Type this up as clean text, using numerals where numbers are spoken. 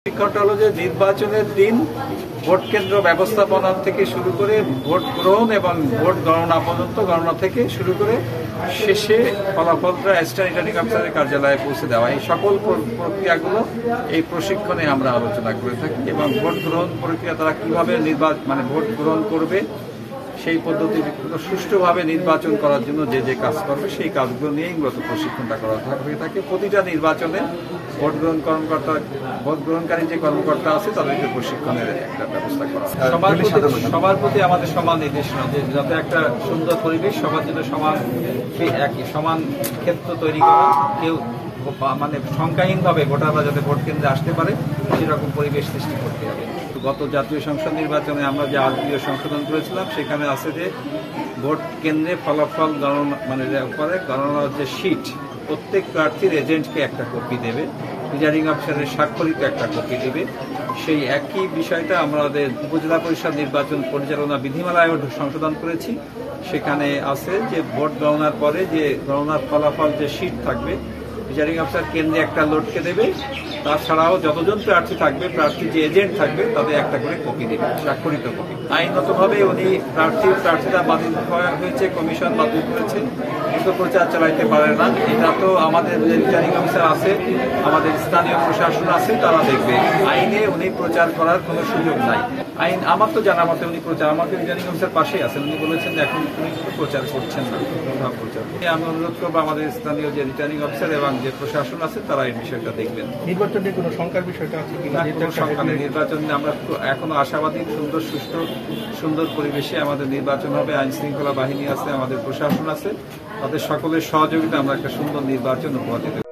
শিক্ষাটা হলো যে নির্বাচনের দিন ভোট কেন্দ্র ব্যবস্থাপনা থেকে শুরু করে ভোট গ্রহণ এবং ভোট গণনা পর্যন্ত, গণনা থেকে শুরু করে শেষে ফলাফলটা অ্যাসিস্ট্যান্ট রিটার্নিং অফিসারের কার্যালয়ে পৌঁছে দেওয়া, এই সকল প্রক্রিয়াগুলো এই প্রশিক্ষণে আমরা আলোচনা করে থাকি। এবং ভোট গ্রহণ প্রক্রিয়া তারা কীভাবে ভোট গ্রহণ করবে, সেই পদ্ধতিগুলো সুষ্ঠুভাবে নির্বাচন করার জন্য যে যে কাজ করবে সেই কাজগুলো নিয়েই মূলত প্রশিক্ষণটা করা হয়ে থাকে। প্রতিটা নির্বাচনে ভোট গ্রহণকারী যে কর্মকর্তা আছে তাদেরকে প্রশিক্ষণের একটা ব্যবস্থা করা। সবার প্রতি আমাদের সমান নির্দেশনা যে যাতে একটা সুন্দর পরিবেশ, সবার জন্য সমান ক্ষেত্র তৈরি করা, কেউ সংখ্যাহীনভাবে ভোটাররা যাতে ভোট কেন্দ্রে আসতে পারে সেরকম পরিবেশ সৃষ্টি করতে হবে। গত জাতীয় সংসদ নির্বাচনে আমরা যে আজীয় সংশোধন করেছিলাম সেখানে আছে যে ভোট কেন্দ্রে ফলাফল গণনার যে শিট, প্রত্যেক প্রার্থীর এজেন্টকে একটা কপি দেবে, রিটার্নিং অফিসারের স্বাক্ষরিত একটা কপি দেবে। সেই একই বিষয়টা আমাদের উপজেলা পরিষদ নির্বাচন পরিচালনা বিধিমালায় সংশোধন করেছি। সেখানে আছে যে ভোট গণনার পরে যে গণনার ফলাফল যে শিট থাকবে, রিটার্নিং অফিসার কেন্দ্রে একটা লোডকে দেবে, তাছাড়াও যতজন প্রার্থী থাকবে, প্রার্থীর যে এজেন্ট থাকবে তাদের একটা করে কপি দেবে, স্বাক্ষরিত কপি। আইনগতভাবে উনি প্রার্থীরা বাতিল হয়েছে, কমিশন বাতিল করেছে, কিন্তু প্রচার চালাইতে পারে না। এটা তো আমাদের যে রিটার্নিং অফিসার আছে, আমাদের স্থানীয় প্রশাসন আছে, তারা দেখবে। আইনে উনি প্রচার করার কোনো সুযোগ নাই। আইন আমার তো জানা মতে উনি আমাকে রিটার্নিং অফিসার পাশেই আছেন, উনি বলেছেন যে এখন উনি প্রচার করছেন না, প্রচার। আমি অনুরোধ করবো আমাদের স্থানীয় যে রিটার্নিং অফিসার এবং যে প্রশাসন আছে তারা এই বিষয়টা দেখবেন। নির্বাচনে কোনো শঙ্কার বিষয়টা আছে কিনা? নির্বাচনে আমরা এখনো আশাবাদী, সুন্দর পরিবেশে আমাদের নির্বাচন হবে। আইন শৃঙ্খলা বাহিনী আছে, আমাদের প্রশাসন আছে, তাদের সকলের সহযোগিতা আমরা একটা সুন্দর নির্বাচন উপহার দিতে